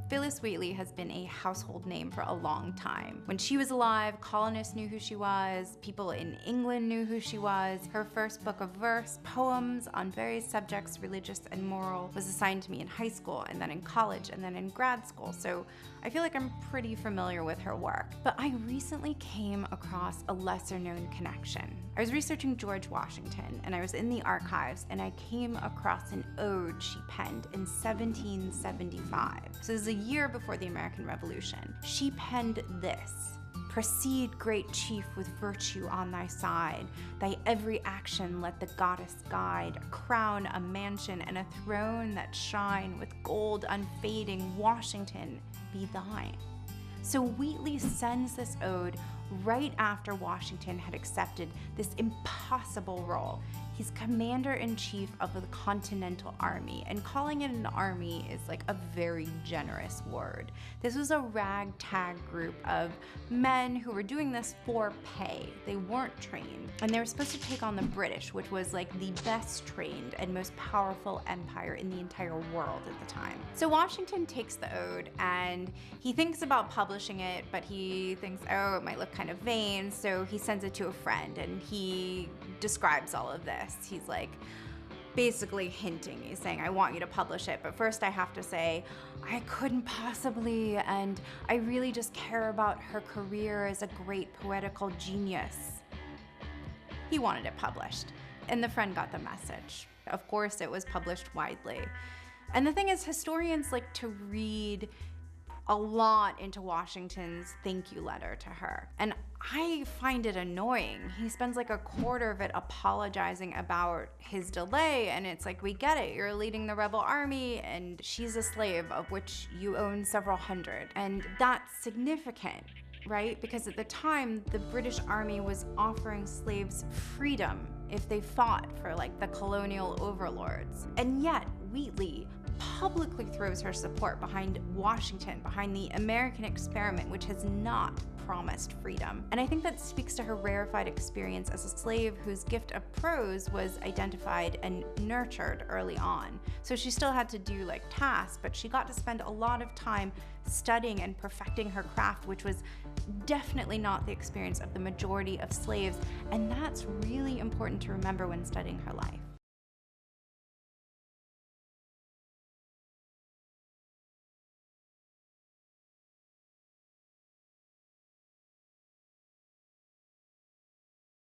Phillis Wheatley has been a household name for a long time. When she was alive, colonists knew who she was, people in England knew who she was. Her first book of verse, poems on various subjects, religious and moral, was assigned to me in high school, and then in college, and then in grad school, so I feel like I'm pretty familiar with her work. But I recently came across a lesser-known connection. I was researching George Washington, and I was in the archives, and I came across an ode she penned in 1775. So this is a year before the American Revolution. She penned this: "Proceed, great chief, with virtue on thy side. Thy every action let the goddess guide. A crown, a mansion, and a throne that shine with gold unfading, Washington, be thine." So Wheatley sends this ode right after Washington had accepted this impossible role. He's commander-in-chief of the Continental Army, and calling it an army is like a very generous word. This was a ragtag group of men who were doing this for pay. They weren't trained, and they were supposed to take on the British, which was like the best trained and most powerful empire in the entire world at the time. So Washington takes the ode, and he thinks about publishing it, but he thinks, oh, it might look kind of vain, so he sends it to a friend, and he describes all of this. He's like basically hinting, he's saying, I want you to publish it, but first I have to say, I couldn't possibly, and I really just care about her career as a great poetical genius. He wanted it published, and the friend got the message. Of course, it was published widely. And the thing is, historians like to read a lot into Washington's thank you letter to her. And I find it annoying. He spends like a quarter of it apologizing about his delay, and it's like, we get it, you're leading the rebel army and she's a slave of which you own several hundred. And that's significant, right? Because at the time, the British Army was offering slaves freedom if they fought for like the colonial overlords. And yet, Wheatley publicly throws her support behind Washington, behind the American experiment, which has not promised freedom. And I think that speaks to her rarefied experience as a slave whose gift of prose was identified and nurtured early on. So she still had to do like tasks, but she got to spend a lot of time studying and perfecting her craft, which was definitely not the experience of the majority of slaves. And that's really important to remember when studying her life.